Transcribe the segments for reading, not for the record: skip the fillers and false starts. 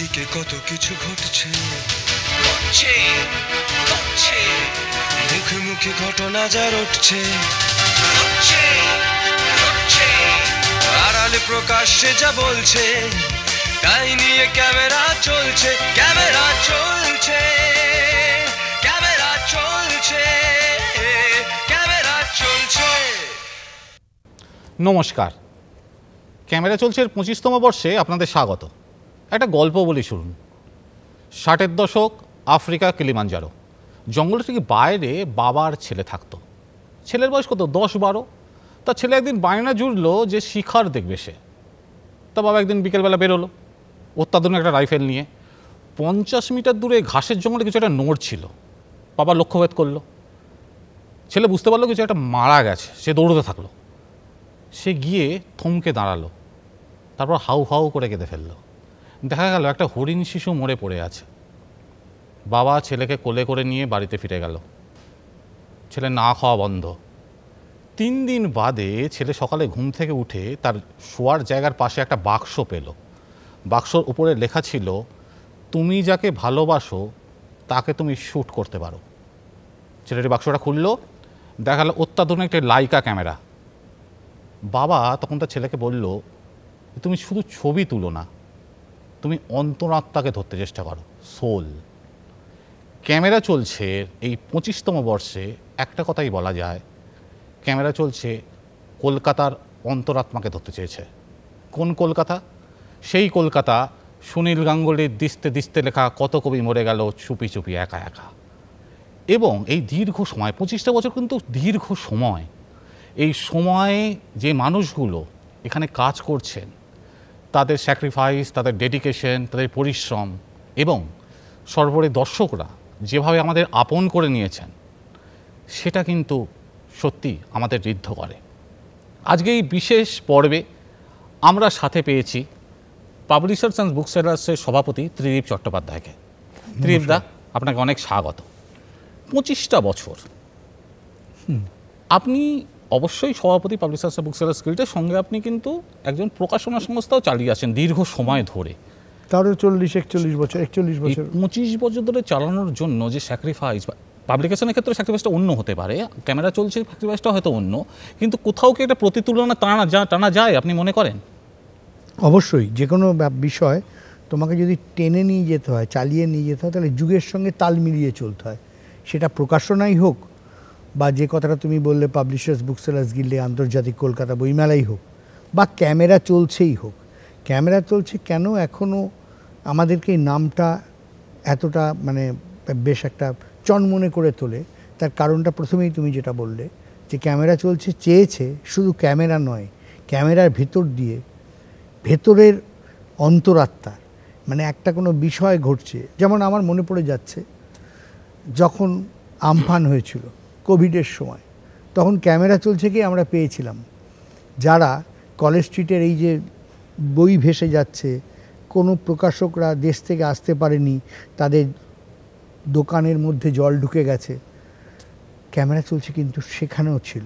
চারিদিকে কত কিছু ঘটছে, মুখে মুখে ঘটনা যা রটছে, আড়ালে প্রকাশ্যে যা বলছে, তাই নিয়ে ক্যামেরা চলছে, ক্যামেরা চলছে, ক্যামেরা চলছে, ক্যামেরা চলছে। নমস্কার, ক্যামেরা চলছে 25তম বর্ষে আপনাদের স্বাগত। একটা গল্প বলি শুনুন। 60-এর দশক, আফ্রিকা কিলিমাঞ্জারো। জঙ্গলের ঠিক বাইরে বাবার ছেলে থাকতো। ছেলের বয়স কত, 10-12। তা ছেলে একদিন বায়না জুড়লো যে শিকার দেখবে সে। তা বাবা একদিন বিকেলবেলা বেরোলো অত্যাধুনিক একটা রাইফেল নিয়ে। 50 মিটার দূরে ঘাসের জঙ্গলে কিছু একটা নড় ছিল। বাবা লক্ষ্যভেদ করলো। ছেলে বুঝতে পারলো কিছু একটা মারা গেছে। সে দৌড়তে থাকলো। সে গিয়ে থমকে দাঁড়ালো, তারপর হাউ হাউ করে কেঁদে ফেললো। দেখা গেল একটা হরিণ শিশু মরে পড়ে আছে। বাবা ছেলেকে কোলে করে নিয়ে বাড়িতে ফিরে গেল। ছেলে না খাওয়া বন্ধ। 3 দিন বাদে ছেলে সকালে ঘুম থেকে উঠে তার শোয়ার জায়গার পাশে একটা বাক্স পেল। বাক্সর উপরে লেখা ছিল, তুমি যাকে ভালোবাসো তাকে তুমি শ্যুট করতে পারো। ছেলেটি বাক্সটা খুললো, দেখা গেল অত্যাধুনিক একটা লাইকা ক্যামেরা। বাবা তখন তার ছেলেকে বলল, তুমি শুধু ছবি তুলো না, তুমি অন্তরাত্মাকে ধরতে চেষ্টা করো, সোল। ক্যামেরা চলছে এই 25তম বর্ষে একটা কথাই বলা যায়, ক্যামেরা চলছে কলকাতার অন্তরাত্মাকে ধরতে চেয়েছে। কোন কলকাতা? সেই কলকাতা সুনীল গাঙ্গুলির দিস্তে দিস্তে লেখা কত কবি মরে গেল চুপি চুপি একা একা। এবং এই দীর্ঘ সময়, 25টা বছর কিন্তু দীর্ঘ সময়। এই সময়ে যে মানুষগুলো এখানে কাজ করছেন, তাদের স্যাক্রিফাইস, তাদের ডেডিকেশন, তাদের পরিশ্রম এবং সর্বোপরি দর্শকরা যেভাবে আমাদের আপন করে নিয়েছেন, সেটা কিন্তু সত্যি আমাদের ঋদ্ধ করে। আজকে এই বিশেষ পর্বে আমরা সাথে পেয়েছি পাবলিশার্স অ্যান্ড বুক সেলার্সের সভাপতি ত্রিদীপ চট্টোপাধ্যায়কে। ত্রিদীপদা, আপনাকে অনেক স্বাগত। 25টা বছর আপনি অবশ্যই সভাপতি পাবলিশার্স বুক সেলার্স গিল্ডের সঙ্গে, আপনি কিন্তু একজন প্রকাশনা সংস্থাও চালিয়ে আছেন দীর্ঘ সময় ধরে। তারও 41 বছর 25 বছর ধরে চালানোর জন্য যে স্যাক্রিফাইস, পাবলিকেশনের ক্ষেত্রে স্যাক্রিফাইসটা অন্য হতে পারে, ক্যামেরা চলছে স্যাক্রিফাইসটা হয়তো অন্য, কিন্তু কোথাও কি একটা প্রতিতুলনা টানা যায় আপনি মনে করেন? অবশ্যই। যে কোনো বিষয় তোমাকে যদি টেনে নিয়ে যেতে হয়, চালিয়ে নিয়ে যেতে হয়, তাহলে যুগের সঙ্গে তাল মিলিয়ে চলতে হয়। সেটা প্রকাশনাই হোক, বা যে কথাটা তুমি বললে পাবলিশার্স বুক সেলার্স গিল্ডে আন্তর্জাতিক কলকাতা বইমেলাই হোক, বা ক্যামেরা চলছেই হোক। ক্যামেরা চলছে কেন এখনও আমাদেরকে এই নামটা এতটা বেশ একটা চনমনে করে তোলে, তার কারণটা প্রথমেই তুমি যেটা বললে, যে ক্যামেরা চলছে চেয়েছে শুধু ক্যামেরা নয়, ক্যামেরার ভেতর দিয়ে ভেতরের অন্তরাত্মার একটা কোনো বিষয় ঘটছে। যেমন আমার মনে পড়ে যাচ্ছে, যখন আমফান হয়েছিল কোভিডের সময়, তখন ক্যামেরা চলছে কি আমরা পেয়েছিলাম, যারা কলেজ স্ট্রিটের এই যে বই ভেসে যাচ্ছে, কোনো প্রকাশকরা দেশ থেকে আসতে পারেনি, তাদের দোকানের মধ্যে জল ঢুকে গেছে, ক্যামেরা চলছে কিন্তু সেখানেও ছিল।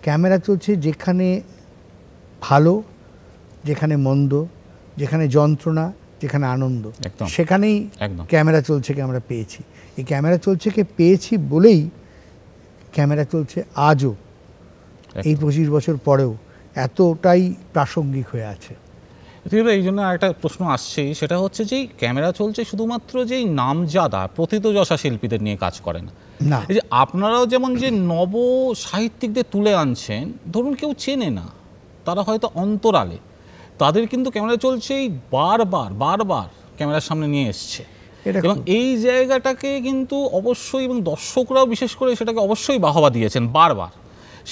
ক্যামেরা চলছে যেখানে ভালো, যেখানে মন্দ, যেখানে যন্ত্রণা, যেখানে আনন্দ, সেখানেই ক্যামেরা চলছেকে আমরা পেয়েছি। এই ক্যামেরা চলছেকে পেয়েছি বলেই ক্যামেরা চলছে আজও এই 25 বছর পরেও এতটাই প্রাসঙ্গিক হয়ে আছে। এই জন্য একটা প্রশ্ন আসছেই, সেটা হচ্ছে যে ক্যামেরা চলছে শুধুমাত্র যেই নামজাদা প্রথিতযশা শিল্পীদের নিয়ে কাজ করে না। এই যে আপনারাও যেমন যে নব সাহিত্যিকদের তুলে আনছেন, ধরুন কেউ চেনে না, তারা হয়তো অন্তরালে, তাদের কিন্তু ক্যামেরা চলছেই বারবার ক্যামেরার সামনে নিয়ে এসছে। এবং এই জায়গাটাকে কিন্তু অবশ্যই, এবং দর্শকরাও বিশেষ করে সেটাকে অবশ্যই বাহবা দিয়েছেন বারবার।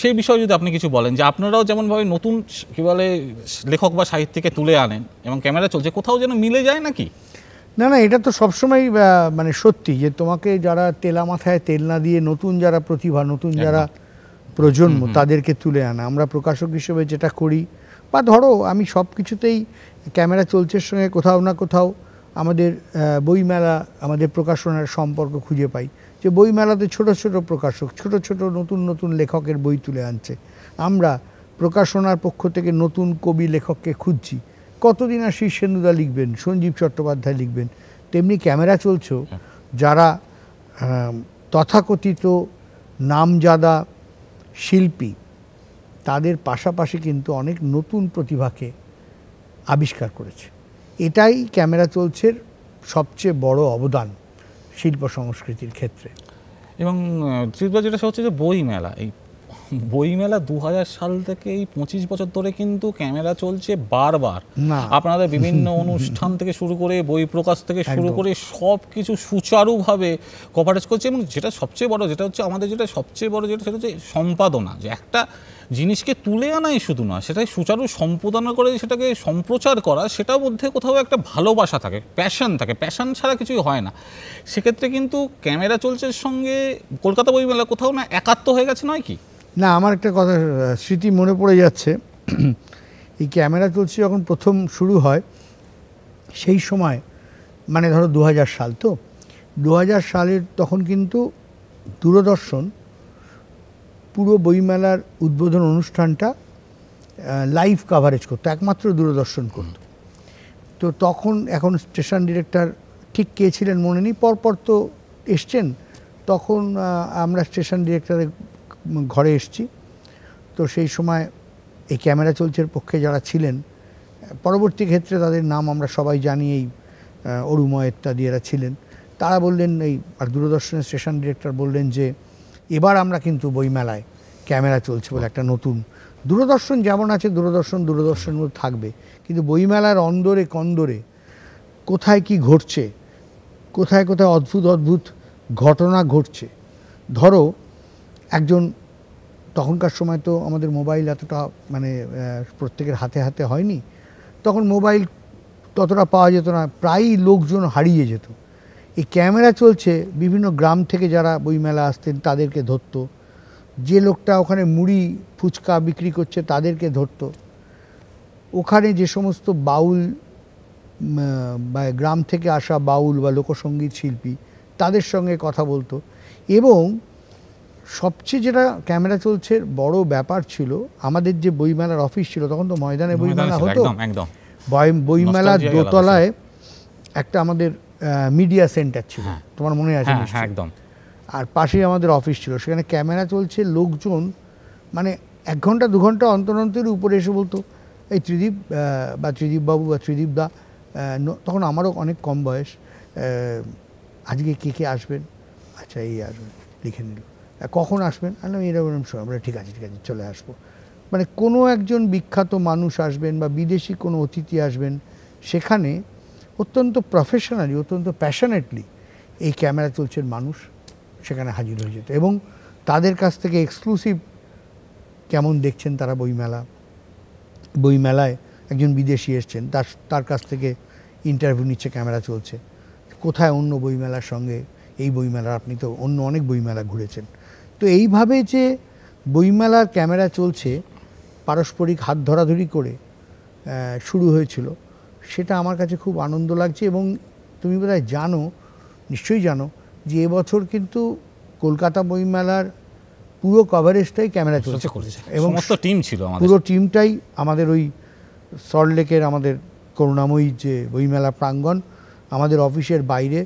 সেই বিষয়ে যদি আপনি কিছু বলেন, যে আপনারাও যেমনভাবে নতুন কী বলে লেখক বা সাহিত্যিককে তুলে আনেন এবং ক্যামেরা চলছে, কোথাও যেন মিলে যায় নাকি? না, এটা তো সবসময় সত্যি, যে তোমাকে যারা তেলা মাথায় তেল না দিয়ে নতুন যারা প্রতিভা, নতুন যারা প্রজন্ম, তাদেরকে তুলে আনা। আমরা প্রকাশক হিসেবে যেটা করি, বা ধরো আমি সব কিছুতেই ক্যামেরা চলছের সঙ্গে কোথাও না কোথাও আমাদের বইমেলা, আমাদের প্রকাশনার সম্পর্ক খুঁজে পাই। যে বইমেলাতে ছোট ছোট প্রকাশক, ছোট ছোট নতুন লেখকের বই তুলে আনছে। আমরা প্রকাশনার পক্ষ থেকে নতুন কবি লেখককে খুঁজছি, কতদিন আর শীর্ষেন্দুদা লিখবেন, সঞ্জীব চট্টোপাধ্যায় লিখবেন, তেমনি ক্যামেরা চলছেও যারা তথাকথিত নামজাদা শিল্পী তাদের পাশাপাশি কিন্তু অনেক নতুন প্রতিভাকে আবিষ্কার করেছে। এটাই ক্যামেরা চলছের সবচেয়ে বড় অবদান শিল্প সংস্কৃতির ক্ষেত্রে। এবং তৃতীয় যেটা হচ্ছে যে বইমেলা, এই বইমেলা 2000 সাল থেকে এই 25 বছর ধরে কিন্তু ক্যামেরা চলছে বারবার। আপনাদের বিভিন্ন অনুষ্ঠান থেকে শুরু করে বই প্রকাশ থেকে শুরু করে সব কিছু সুচারুভাবে কভারেজ করছে। এবং যেটা সবচেয়ে বড়, যেটা হচ্ছে আমাদের যেটা সবচেয়ে বড়, যেটা সেটা হচ্ছে সম্পাদনা, যে একটা জিনিসকে তুলে আনাই শুধু না, সেটাই সুচারু সম্পাদনা করে সেটাকে সম্প্রচার করা, সেটার মধ্যে কোথাও একটা ভালোবাসা থাকে, প্যাশন থাকে। প্যাশন ছাড়া কিছুই হয় না। সেক্ষেত্রে কিন্তু ক্যামেরা চলছে সঙ্গে কলকাতা বইমেলা কোথাও না একাত্ম হয়ে গেছে, নয় কি? না, আমার একটা কথা স্মৃতি মনে পড়ে যাচ্ছে। এই ক্যামেরা চলছে যখন প্রথম শুরু হয় সেই সময়, মানে ধরো 2000 সাল, তো 2000 সালের তখন কিন্তু দূরদর্শন পুরো বইমেলার উদ্বোধন অনুষ্ঠানটা লাইভ কাভারেজ করতো, একমাত্র দূরদর্শন করতো। তো তখন, এখন স্টেশন ডিরেক্টর ঠিক কে ছিলেন মনে নেই, পরপর তো এসছেন, তখন আমরা স্টেশন ডিরেক্টরের ঘরে এসছি। তো সেই সময় এই ক্যামেরা চলছের পক্ষে যারা ছিলেন, পরবর্তী ক্ষেত্রে তাদের নাম আমরা সবাই জানি, এই অরুময় ইত্যাদি এরা ছিলেন, তারা বললেন, এই আর দূরদর্শনের স্টেশন ডিরেক্টর বললেন যে এবার আমরা কিন্তু বইমেলায় ক্যামেরা চলছে বলে একটা নতুন, দূরদর্শন যেমন আছে দূরদর্শন মধ্যে থাকবে, কিন্তু বইমেলার অন্দরে কন্দরে কোথায় কি ঘটছে, কোথায় কোথায় অদ্ভুত অদ্ভুত ঘটনা ঘটছে। ধরো একজন, তখনকার সময় তো আমাদের মোবাইল এতটা মানে প্রত্যেকের হাতে হাতে হয়নি, তখন মোবাইল ততটা পাওয়া যেত না, প্রায়ই লোকজন হারিয়ে যেত। এই ক্যামেরা চলছে বিভিন্ন গ্রাম থেকে যারা বইমেলা আসতেন তাদেরকে ধরতো, যে লোকটা ওখানে মুড়ি ফুচকা বিক্রি করছে তাদেরকে ধরতো, ওখানে যে সমস্ত বাউল বা গ্রাম থেকে আসা বাউল বা লোকসঙ্গীত শিল্পী তাদের সঙ্গে কথা বলতো। এবং সবচেয়ে যেটা ক্যামেরা চলছে বড় ব্যাপার ছিল, আমাদের যে বইমেলার অফিস ছিল, তখন তো ময়দানে বইমেলা হতো, বইমেলার দোতলায় একটা আমাদের মিডিয়া সেন্টার ছিল, তোমার মনে আছে? একদম। আর পাশেই আমাদের অফিস ছিল, সেখানে ক্যামেরা চলছে, লোকজন মানে 1 ঘন্টা 2 ঘন্টা অন্তর অন্তর উপরে এসে বলতো, এই ত্রিদীপ বা ত্রিদীপ বাবু বা ত্রিদীপ দা, তখন আমারও অনেক কম বয়স, আজকে কে কে আসবেন? আচ্ছা এই আসবেন, লিখে নিল। কখন আসবেন? এরকম আমরা ঠিক আছে চলে আসবো। মানে কোনো একজন বিখ্যাত মানুষ আসবেন বা বিদেশি কোনো অতিথি আসবেন, সেখানে অত্যন্ত প্রফেশনালি, অত্যন্ত প্যাশনেটলি এই ক্যামেরা চলছে মানুষ সেখানে হাজির হয়ে যেত, এবং তাদের কাছ থেকে এক্সক্লুসিভ কেমন দেখছেন তারা বইমেলায় একজন বিদেশি এসছেন, তার কাছ থেকে ইন্টারভিউ নিচ্ছে, ক্যামেরা চলছে, কোথায় অন্য বইমেলার সঙ্গে এই বইমেলার, আপনি তো অন্য অনেক বইমেলা ঘুরেছেন। তো এইভাবে যে বইমেলার ক্যামেরা চলছে পারস্পরিক হাত ধরাধরি করে শুরু হয়েছিল, সেটা আমার কাছে খুব আনন্দ লাগছে। এবং তুমি বোধহয় জানো, নিশ্চয়ই জানো, যে এবছর কিন্তু কলকাতা বইমেলার পুরো কভারেজটাই ক্যামেরা চলছে, এবং টিম ছিল, পুরো টিমটাই আমাদের ওই সল্টলেকের আমাদের করুণাময়ী যে বইমেলা প্রাঙ্গণ, আমাদের অফিসের বাইরে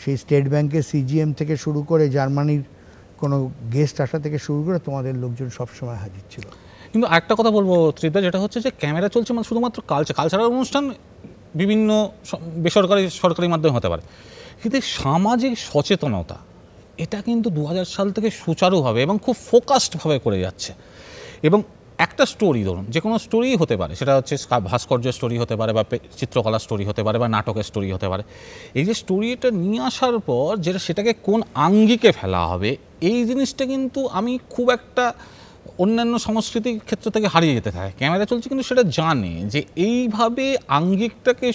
সেই স্টেট ব্যাংকের সিজিএম থেকে শুরু করে জার্মানির কোনো গেস্ট আসা থেকে শুরু করে তোমাদের লোকজন সবসময় হাজির ছিল। কিন্তু একটা কথা বলবো ত্রিদা, যেটা হচ্ছে যে ক্যামেরা চলছে মানে শুধুমাত্র কালচারাল অনুষ্ঠান বিভিন্ন বেসরকারি সরকারি মাধ্যমে হতে পারে, কিন্তু সামাজিক সচেতনতা এটা কিন্তু 2000 সাল থেকে সুচারুভাবে এবং খুব ফোকাসডভাবে করে যাচ্ছে। এবং একটা স্টোরি, ধরুন যে কোনো স্টোরি হতে পারে, সেটা হচ্ছে ভাস্কর্য স্টোরি হতে পারে বা চিত্রকলা স্টোরি হতে পারে বা নাটকের স্টোরি হতে পারে। এই যে স্টোরিটা নিয়ে আসার পর সেটাকে কোন আঙ্গিকে ফেলা হবে, এই জিনিসটা কিন্তু আমি খুব একটা অন্যান্য সংস্কৃতির ক্ষেত্র থেকে হারিয়ে যেতে থাকে। ক্যামেরা চলছে কিন্তু সেটা জানে যে এইভাবে আঙ্গিকটাকে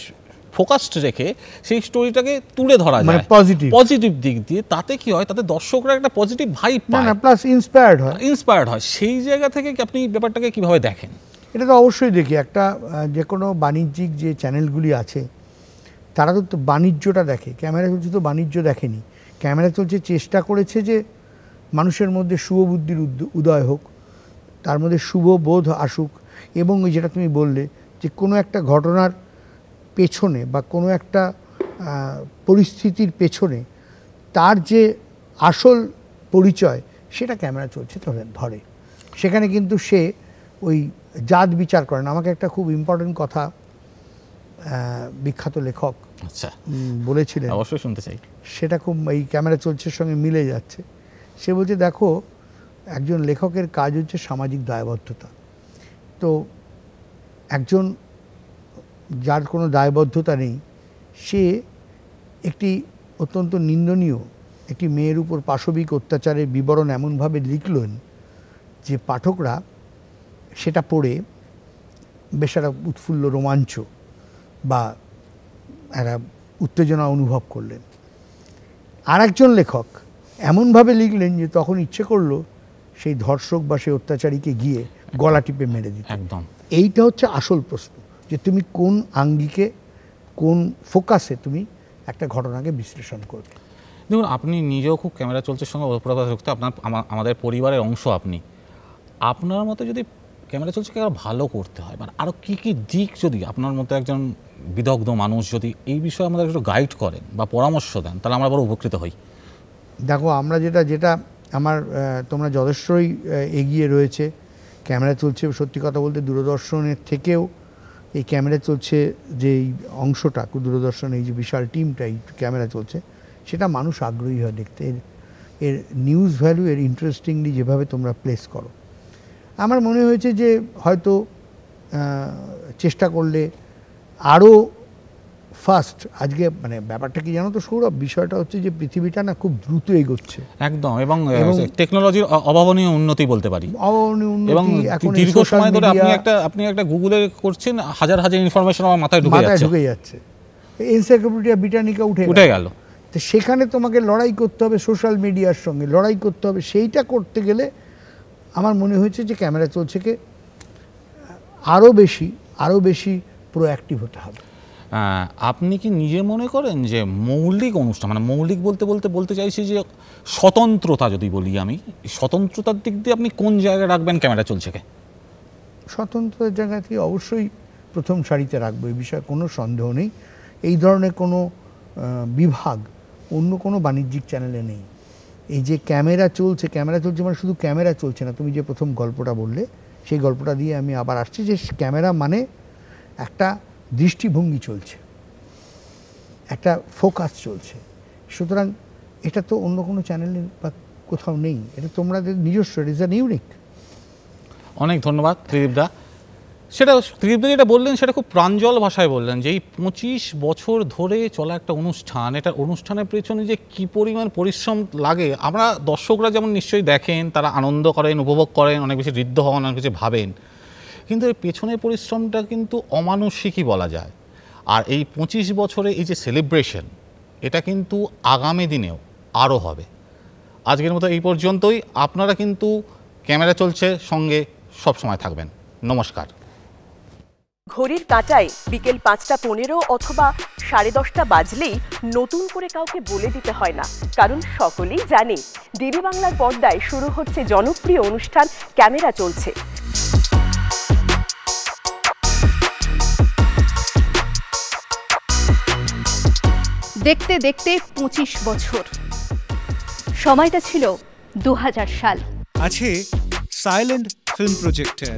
ফোকাসড রেখে সেই স্টোরিটাকে তুলে ধরা যায় পজিটিভ দিক দিয়ে, তাতে কি হয়, তাতে দর্শকরা একটা পজিটিভ ভাইব পায়, প্লাস ইন্সপায়ার্ড হয়। সেই জায়গা থেকে আপনি ব্যাপারটাকে কিভাবে দেখেন? এটা তো অবশ্যই দেখি, একটা যে কোনো বাণিজ্যিক যে চ্যানেলগুলি আছে তারা তো বাণিজ্যটা দেখে, ক্যামেরা চলছে তো বাণিজ্য দেখেনি। ক্যামেরা চলছে চেষ্টা করেছে যে মানুষের মধ্যে শুভ বুদ্ধির উদয় হোক, তার মধ্যে শুভ বোধ আসুক, এবং ওই যেটা তুমি বললে যে কোনো একটা ঘটনার পেছনে বা কোনো একটা পরিস্থিতির পেছনে তার যে আসল পরিচয় সেটা ক্যামেরা চলছে ধরে। সেখানে কিন্তু সে ওই জাত বিচার করে না। আমাকে একটা খুব ইম্পর্টেন্ট কথা বিখ্যাত লেখক আচ্ছা বলেছিলেন, অবশ্যই শুনতে চাই। সেটা খুব এই ক্যামেরা চলছে সঙ্গে মিলে যাচ্ছে। সে বলছে, দেখো একজন লেখকের কাজ হচ্ছে সামাজিক দায়বদ্ধতা। তো একজন যার কোনো দায়বদ্ধতা নেই, সে একটি অত্যন্ত নিন্দনীয় একটি মেয়ের উপর পাশবিক অত্যাচারের বিবরণ এমনভাবে লিখলেন যে পাঠকরা সেটা পড়ে বেশ একটা উৎফুল্ল রোমাঞ্চ বা একটা উত্তেজনা অনুভব করলেন। আর একজন লেখক এমনভাবে লিখলেন যে তখন ইচ্ছে করলো সেই ধর্ষক বা সেই অত্যাচারীকে গিয়ে গলা টিপে মেরে দিতে। একদম এইটা হচ্ছে আসল প্রশ্ন, যে তুমি কোন আঙ্গিকে কোন ফোকাসে তুমি একটা ঘটনাকে বিশ্লেষণ করবে। দেখুন, আপনি নিজেও খুব ক্যামেরা চলছে সঙ্গে ওতপ্রোতভাবে যুক্ত, আপনার আমাদের পরিবারের অংশ আপনি। আপনার মতো যদি ক্যামেরা চলছেকে আরও ভালো করতে হয়, মানে আরও কী কী দিক যদি আপনার মতো একজন বিদগ্ধ মানুষ যদি এই বিষয়ে আমাদের একটু গাইড করেন বা পরামর্শ দেন, তাহলে আমরা বড় উপকৃত হই। দেখো, আমরা যেটা আমার তোমরা যথেষ্টই এগিয়ে রয়েছে। ক্যামেরা চলছে সত্যি কথা বলতে দূরদর্শনের থেকেও এই ক্যামেরা চলছে যে অংশটা, দূরদর্শন এই যে বিশাল টিমটা এই ক্যামেরা চলছে, সেটা মানুষ আগ্রহী হয় দেখতে। এর নিউজ ভ্যালু, এর ইন্টারেস্টিংলি যেভাবে তোমরা প্লেস করো, আমার মনে হয়েছে যে হয়তো চেষ্টা করলে আরও ফার্স্ট। আজকে মানে ব্যাপারটা কি জানো তো সৌরভ, বিষয়টা হচ্ছে যে পৃথিবীটা না খুব দ্রুত এগোচ্ছে একদম, এবং টেকনোলজির অভাবনীয় উন্নতি বলতে পারি। এবং দীর্ঘ সময় ধরে আপনি একটা গুগলে করছেন, হাজার হাজার ইনফরমেশন আমার মাথায় ঢুকে যাচ্ছে। এনসাইক্লোপিডিয়া ব্রিটানিকা উঠে গেল। তো সেখানে তোমাকে লড়াই করতে হবে সোশ্যাল মিডিয়ার সঙ্গে, লড়াই করতে হবে। সেইটা করতে গেলে আমার মনে হয়েছে যে ক্যামেরা চলছেকে আরও বেশি প্রোঅ্যাক্টিভ হতে হবে। আপনি কি নিজে মনে করেন যে মৌলিক অনুষ্ঠান, মানে মৌলিক বলতে চাইছি যে স্বতন্ত্রতা, যদি বলি আমি, স্বতন্ত্রতার দিক দিয়ে আপনি কোন জায়গায় রাখবেন ক্যামেরা চলছেকে? স্বতন্ত্রতার জায়গা থেকে অবশ্যই প্রথম সারিতে রাখবো, এই বিষয়ে কোনো সন্দেহ নেই। এই ধরনের কোনো বিভাগ অন্য কোনো বাণিজ্যিক চ্যানেলে নেই। এই যে ক্যামেরা চলছে মানে শুধু ক্যামেরা চলছে না। তুমি যে প্রথম গল্পটা বললে, সেই গল্পটা দিয়ে আমি আবার আসছি যে ক্যামেরা মানে একটা দৃষ্টিভঙ্গি চলছে, একটা ফোকাস চলছে। সুতরাং এটা তো অন্য কোনো চ্যানেলে বা কোথাও নেই, এটা তোমাদের নিজস্ব, ইট ইজ অ্যান ইউনিক। অনেক ধন্যবাদ ত্রিদীপদা। ত্রিদীপদা যেটা বললেন সেটা খুব প্রাঞ্জল ভাষায় বললেন, যে এই 25 বছর ধরে চলা একটা অনুষ্ঠান, এটা অনুষ্ঠানের পেছনে যে কী পরিমাণ পরিশ্রম লাগে, আমরা দর্শকরা যেমন নিশ্চয়ই দেখেন, তারা আনন্দ করেন, উপভোগ করেন, অনেক বেশি ঋদ্ধ হন, অনেক কিছু ভাবেন, কিন্তু এই পেছনের পরিশ্রমটা কিন্তু অমানুষিকই বলা যায়। আর এই 25 বছরে এই যে সেলিব্রেশন, এটা কিন্তু আগামী দিনেও আরও হবে। আজকের মতো এই পর্যন্তই। আপনারা কিন্তু ক্যামেরা চলছে সঙ্গে সবসময় থাকবেন। নমস্কার। ঘড়ির কাঁটায় বিকেল 5:15 অথবা 10:30 বাজলেই নতুন করে কাউকে বলে দিতে হয় না, কারণ সকলেই জানে ডিডি বাংলার পর্দায় শুরু হচ্ছে জনপ্রিয় অনুষ্ঠান ক্যামেরা চলছে। দেখতে দেখতে 25 বছর, সময়টা ছিল 2000 সাল। আছে সাইলেন্ট ফিল্ম প্রজেক্টর,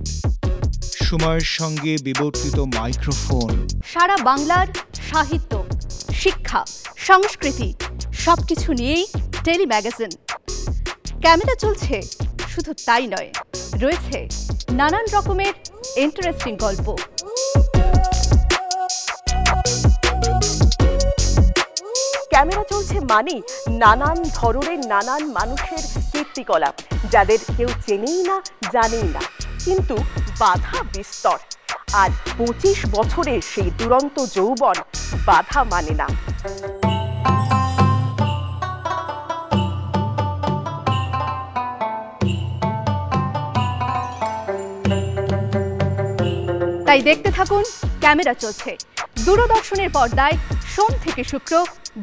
সময়ের সঙ্গে বিবর্তিত মাইক্রোফোন, সারা বাংলার সাহিত্য, শিক্ষা, সংস্কৃতি সবকিছু নিয়েই টেলি ম্যাগাজিন। ক্যামেরা চলছে শুধু তাই নয়, রয়েছে নানান রকমের ইন্টারেস্টিং গল্প। ক্যামেরা চলছে মানে নানান ধরনের নানান মানুষের কীর্তিকলাপ, যাদের কেউ চেনেই না, জানেই না, কিন্তু বাধা বিস্তর। আর 25 বছরের সেই দুরন্ত যৌবন বাধা মানে না। তাই দেখতে থাকুন ক্যামেরা চলছে দূরদর্শনের পর্দায় সোম থেকে শুক্র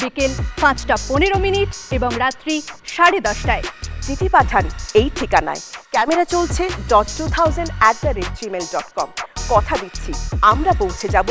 বিকেল 5:15 এবং রাত্রি 10:30টায়। চিঠি পাঠান এই ঠিকানায় cameracolche.2000@gmail.com। কথা দিচ্ছি আমরা পৌঁছে যাব